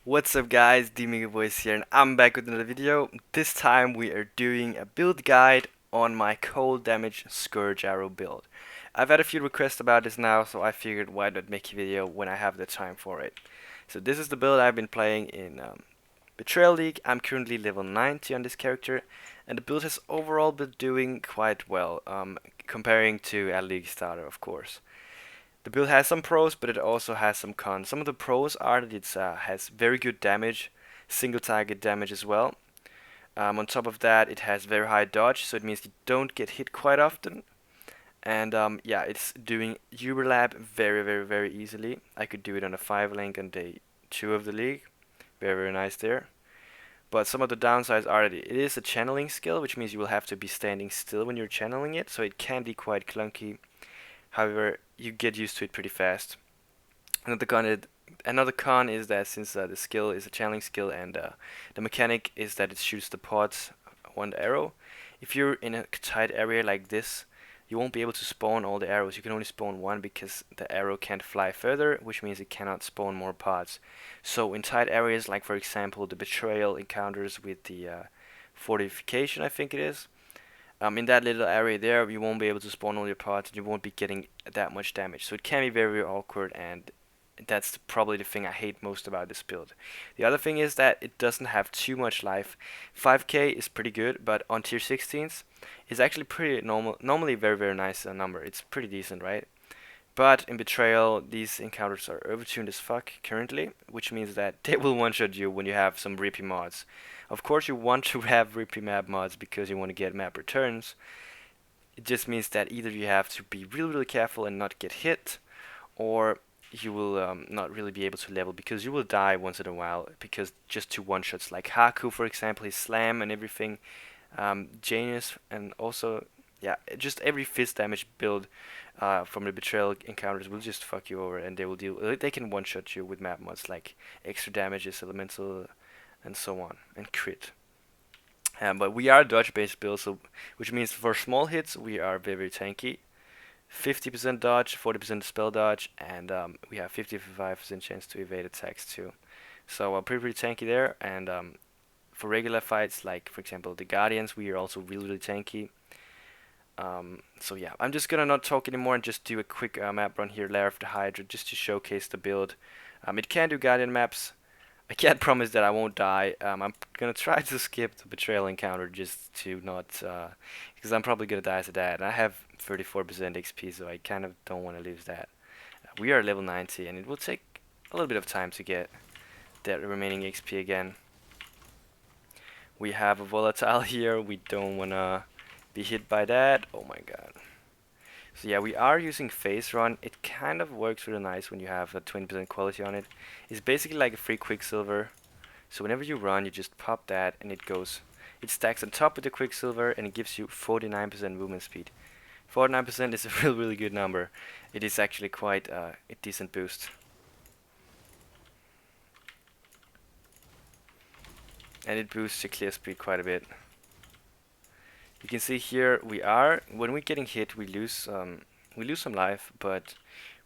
What's up guys, the Amigo voice here and I'm back with another video. This time we are doing a build guide on my cold damage Scourge arrow build. I've had a few requests about this now, so I figured why not make a video when I have the time for it. So this is the build I've been playing in Betrayal League. I'm currently level 90 on this character and the build has overall been doing quite well, comparing to a League starter of course. The build has some pros, but it also has some cons. Some of the pros are that it has very good damage, single target damage as well. On top of that, it has very high dodge, so it means you don't get hit quite often. And yeah, it's doing Uberlab very easily. I could do it on a 5 link on day 2 of the league. Very nice there. But some of the downsides are that it is a channeling skill, which means you will have to be standing still when you're channeling it, so it can be quite clunky. However, you get used to it pretty fast. Another con is that since the skill is a channeling skill and the mechanic is that it shoots the pods one arrow, if you're in a tight area like this, you won't be able to spawn all the arrows. You can only spawn one because the arrow can't fly further, which means it cannot spawn more pods. So in tight areas, like for example the betrayal encounters with the fortification, I think it is, in that little area there, you won't be able to spawn all your pods, and you won't be getting that much damage. So it can be very awkward, and that's probably the thing I hate most about this build. The other thing is that it doesn't have too much life. 5k is pretty good, but on tier 16s, it's actually pretty normal. Normally very nice number. It's pretty decent, right? But in Betrayal, these encounters are overtuned as fuck currently, which means that they will one-shot you when you have some rippy mods. Of course, you want to have rippy map mods because you want to get map returns. It just means that either you have to be really careful and not get hit, or you will not really be able to level because you will die once in a while because just two one-shots like Haku, for example, his slam and everything, Janus, and also yeah, just every fist damage build from the betrayal encounters will just fuck you over, and they can one-shot you with map mods like extra damages, elemental, and so on, and crit. But we are a dodge-based build, so which means for small hits we are very tanky. 50% dodge, 40% spell dodge, and we have 55% chance to evade attacks too. So pretty tanky there. And for regular fights, like for example the Guardians, we are also really tanky. So yeah, I'm just gonna not talk anymore and just do a quick map run here, Lair of the Hydra, just to showcase the build. It can do Guardian maps. I can't promise that I won't die. I'm gonna try to skip the betrayal encounter just to not, because I'm probably gonna die to that. And I have 34% XP, so I kind of don't want to lose that. We are level 90, and it will take a little bit of time to get that remaining XP again. We have a volatile here. We don't wanna be hit by that. Oh my god. So yeah, we are using phase run. It kind of works really nice when you have a 20% quality on it. It's basically like a free quicksilver. So whenever you run, you just pop that and it stacks on top of the quicksilver and it gives you 49% movement speed. 49% is a really good number. It is actually quite a decent boost. And it boosts your clear speed quite a bit. You can see here when we're getting hit, we lose some life, but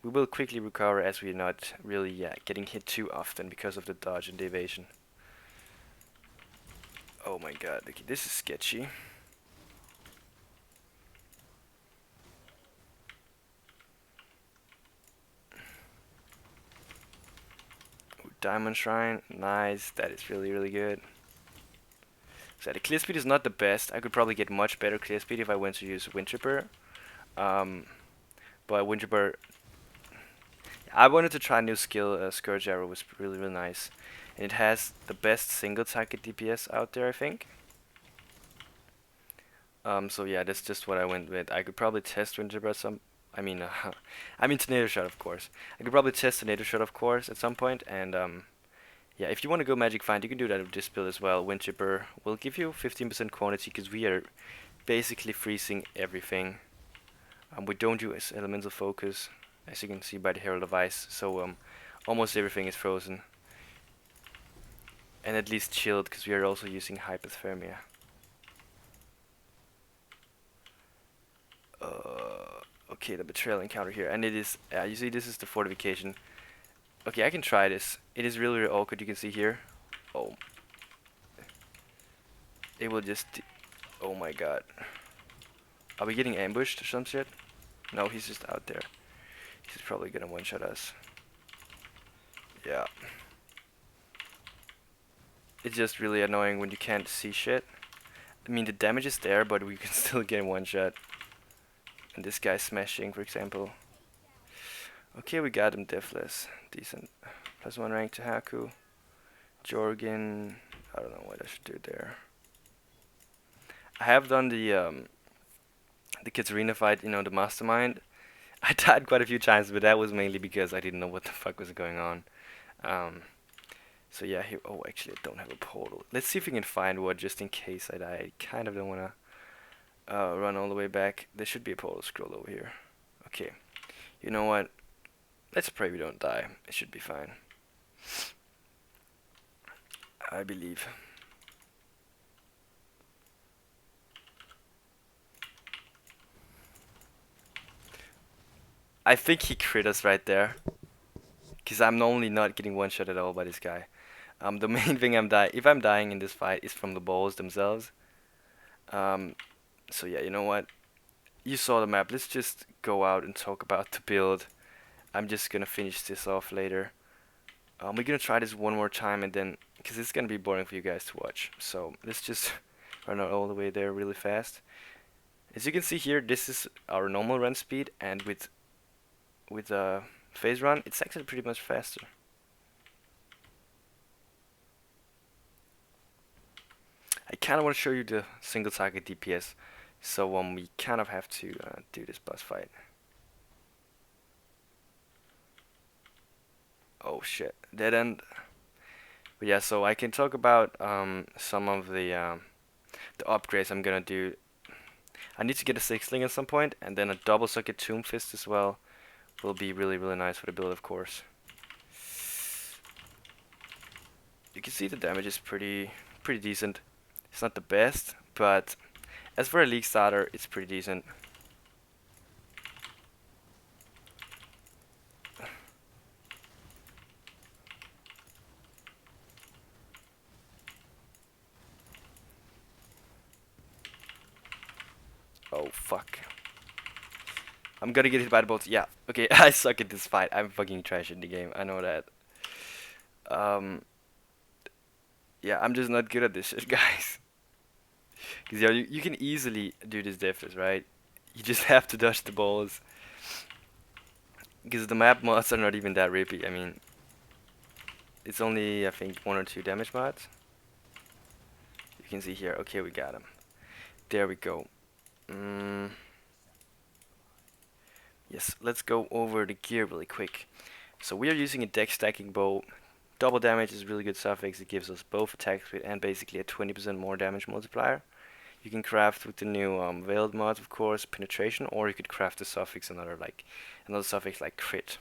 we will quickly recover as we're not really getting hit too often because of the dodge and the evasion. Oh my god, okay, this is sketchy. Ooh, Diamond Shrine, nice, that is really good. So the clear speed is not the best. I could probably get much better clear speed if I went to use Winterburr. But Winterburr, I wanted to try a new skill. Scourge arrow was really nice, and it has the best single target DPS out there, I think. So yeah, that's just what I went with. I could probably test Winterburr I mean, I mean Tornado Shot, of course. I could probably test Tornado Shot, of course, at some point, and yeah, if you want to go Magic Find, you can do that with this build as well. Winterburr will give you 15% quantity because we are basically freezing everything. We don't use Elemental Focus, as you can see by the Herald of Ice, so almost everything is frozen. And at least chilled because we are also using Hypothermia. Okay, the Betrayal encounter here, and it is, you see this is the fortification. Okay, I can try this. It is really, really awkward. You can see here. Oh, it will just. Oh my god. Are we getting ambushed or some shit? No, he's just out there. He's probably gonna one-shot us. Yeah. It's just really annoying when you can't see shit. I mean, the damage is there, but we can still get one shot. And this guy's smashing, for example. Okay, we got him deathless. Decent. +1 rank to Haku. Jorgen. I don't know what I should do there. I have done the Kids Arena fight, you know, the mastermind. I died quite a few times, but that was mainly because I didn't know what the fuck was going on. So yeah, here. Oh, actually, I don't have a portal. Let's see if we can find one just in case I die. I kind of don't wanna run all the way back. There should be a portal scroll over here. Okay. You know what? Let's pray we don't die. It should be fine. I believe. I think he crit us right there. Because I'm normally not getting one shot at all by this guy. The main thing if I'm dying in this fight is from the balls themselves. So yeah, you know what? You saw the map. Let's just go out and talk about the build. I'm just gonna finish this off later. We're gonna try this one more time and then, because it's gonna be boring for you guys to watch. So let's just run out all the way there really fast. As you can see here, this is our normal run speed, and with phase run, it's actually pretty much faster. I kind of want to show you the single target DPS, so we kind of have to do this boss fight. Oh shit, dead end. But yeah, so I can talk about some of the upgrades I'm gonna do. I need to get a sixling at some point, and then a double socket tomb fist as well will be really, really nice for the build, of course. You can see the damage is pretty decent. It's not the best, but as for a league starter, it's pretty decent. Oh fuck. I'm gonna get hit by the bolts. Yeah, okay, I suck at this fight. I'm fucking trash in the game. I know that. Yeah, I'm just not good at this shit, guys. Because yeah, you can easily do this deathless, right? You just have to dodge the balls. Because the map mods are not even that rippy. I mean, it's only, I think, 1 or 2 damage mods. You can see here. Okay, we got him. There we go. Yes, let's go over the gear really quick. So we are using a deck stacking bow. Double damage is really good suffix. It gives us both attack speed and basically a 20% more damage multiplier. You can craft with the new veiled mods, of course, penetration, or you could craft the suffix another suffix like crit.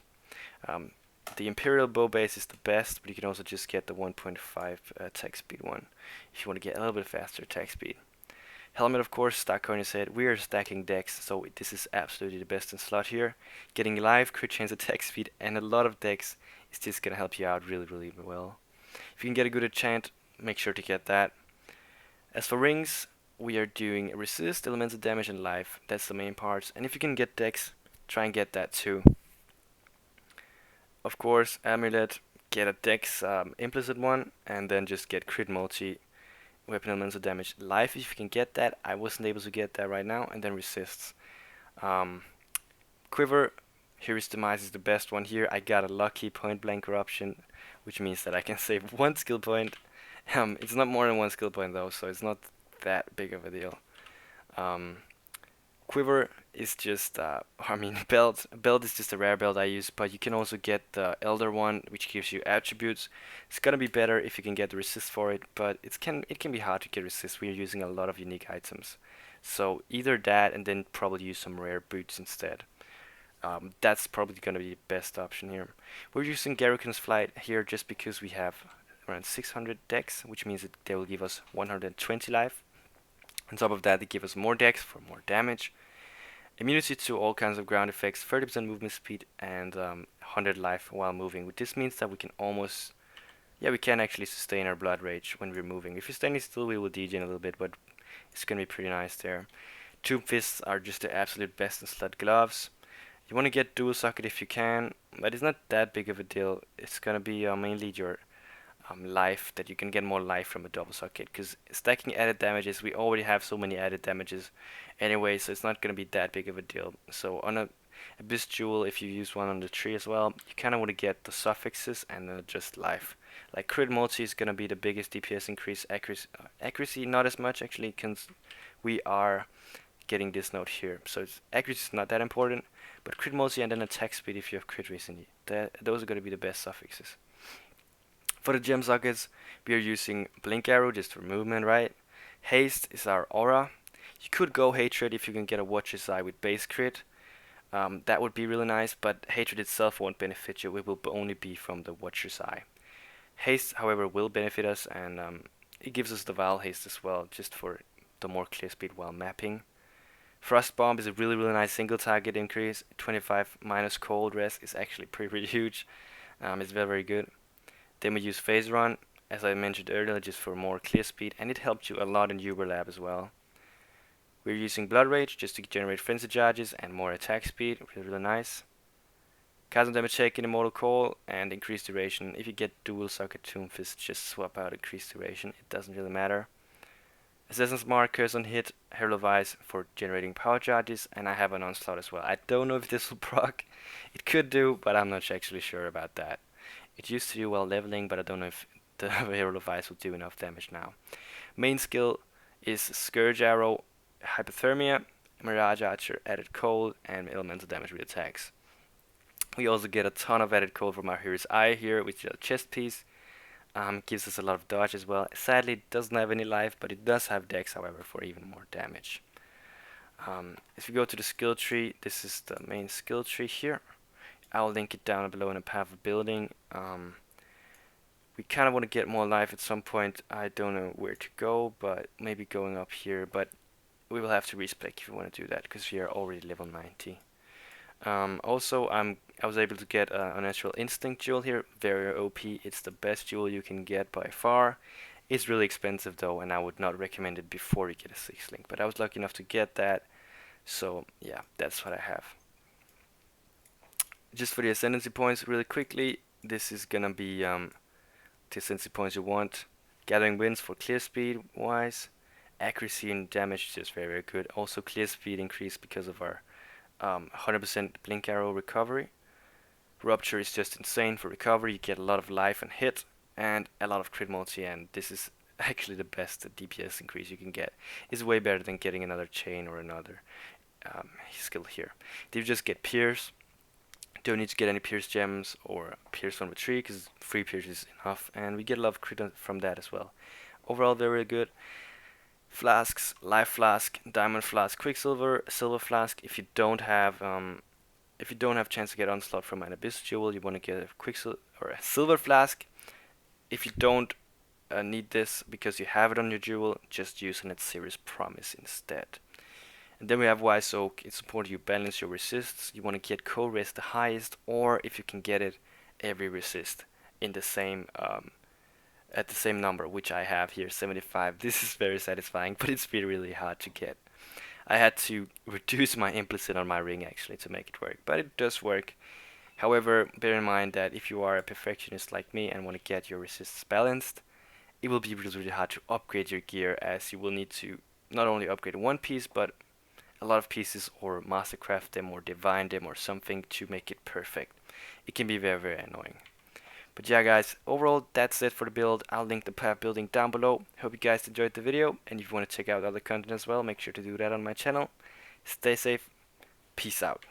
The Imperial bow base is the best, but you can also just get the 1.5 attack speed one if you want to get a little bit faster attack speed. Helmet, of course, stack on his head. We are stacking decks, so this is absolutely the best in slot here. Getting live, crit chance, attack speed, and a lot of decks is just gonna help you out really, really well. If you can get a good enchant, make sure to get that. As for rings, we are doing resist, elemental damage, and life. That's the main parts. And if you can get decks, try and get that too. Of course, amulet, get a dex implicit one, and then just get crit multi, weapon elemental damage, life if you can get that. I wasn't able to get that right now, and then resists. Quiver, Hero's Demise is the best one here. I got a lucky point blank corruption, which means that I can save 1 skill point. It's not more than 1 skill point though, so it's not that big of a deal. Quiver is just, belt is just a rare belt I use, but you can also get the Elder one, which gives you attributes. It's gonna be better if you can get the resist for it, but it can be hard to get resist. We are using a lot of unique items, so either that and then probably use some rare boots instead. That's probably gonna be the best option here. We're using Garrican's Flight here just because we have around 600 dex, which means that they will give us 120 life. On top of that, they give us more dex for more damage, immunity to all kinds of ground effects, 30% movement speed, and 100 life while moving. This means that we can almost, yeah, we can actually sustain our blood rage when we're moving. If you're standing still, we will degen a little bit, but it's gonna be pretty nice there. Tomb fists are just the absolute best in sled gloves. You want to get dual socket if you can, but it's not that big of a deal. It's gonna be mainly your life, that you can get more life from a double socket, because stacking added damages, we already have so many added damages anyway, so it's not going to be that big of a deal. So on a Abyss Jewel, if you use one on the tree as well, you kind of want to get the suffixes and just life. Like crit multi is going to be the biggest DPS increase. Accuracy not as much actually, because we are getting this note here, so accuracy is not that important, but crit multi and then attack speed if you have crit recently, those are going to be the best suffixes. For the gem sockets, we are using Blink Arrow just for movement, right? Haste is our aura. You could go Hatred if you can get a Watcher's Eye with base crit. That would be really nice, but Hatred itself won't benefit you. It will only be from the Watcher's Eye. Haste, however, will benefit us, and it gives us the Val Haste as well, just for the more clear speed while mapping. Frost Bomb is a really nice single target increase. 25 minus cold rest is actually pretty huge. It's very good. Then we use Phase Run, as I mentioned earlier, just for more clear speed, and it helped you a lot in Uber Lab as well. We're using Blood Rage just to generate frenzy charges and more attack speed, really nice. Custom damage taken, Immortal Call, and increased duration. If you get dual socket Tomb Fist, just swap out increased duration, it doesn't really matter. Assassin's Mark, Curse on Hit, Herald of Ice for generating power charges, and I have an Onslaught as well. I don't know if this will proc. It could do, but I'm not actually sure about that. It used to do while leveling, but I don't know if the Herald of Ice will do enough damage now. Main skill is Scourge Arrow, Hypothermia, Mirage Archer, added cold, and elemental damage with attacks. We also get a ton of added cold from our Hero's Eye here, which is a chest piece. Gives us a lot of dodge as well. Sadly, it doesn't have any life, but it does have dex, however, for even more damage. If you go to the skill tree, this is the main skill tree here. I'll link it down below in a path of building. We kind of want to get more life at some point. I don't know where to go, but maybe going up here. But we will have to respec if we want to do that, because we are already level 90. Also, I was able to get a Unnatural Instinct jewel here, very OP. It's the best jewel you can get by far. It's really expensive though, and I would not recommend it before you get a 6 link. But I was lucky enough to get that, so yeah, that's what I have. Just for the Ascendancy points, really quickly, this is gonna be the Ascendancy points you want. Gathering Winds for clear speed wise, accuracy and damage is just very good. Also clear speed increase because of our 100% Blink Arrow recovery. Rupture is just insane for recovery. You get a lot of life and hit, and a lot of crit multi, and this is actually the best DPS increase you can get. It's way better than getting another chain or another skill here. You just get Pierce. Don't need to get any Pierce gems or Pierce from the tree, because 3 Pierce is enough, and we get a lot of crit from that as well. Overall, very good. Flasks, Life Flask, Diamond Flask, Quicksilver, Silver Flask. If you don't have chance to get Onslaught from an Abyss Jewel, you want to get a Quicksilver or a Silver Flask. If you don't need this because you have it on your jewel, just use an Serious Promise instead. And then we have Wise Oak. It supports you balance your resists. You want to get cold rest the highest, or if you can get it, every resist in the same at the same number, which I have here, 75. This is very satisfying, but it's really hard to get. I had to reduce my implicit on my ring actually to make it work, but it does work. However, bear in mind that if you are a perfectionist like me and want to get your resists balanced, it will be really hard to upgrade your gear, as you will need to not only upgrade one piece, but a lot of pieces, or mastercraft them or divine them or something to make it perfect. It can be very annoying. But yeah guys, overall that's it for the build. I'll link the path building down below. Hope you guys enjoyed the video, and if you want to check out other content as well, make sure to do that on my channel. Stay safe, peace out.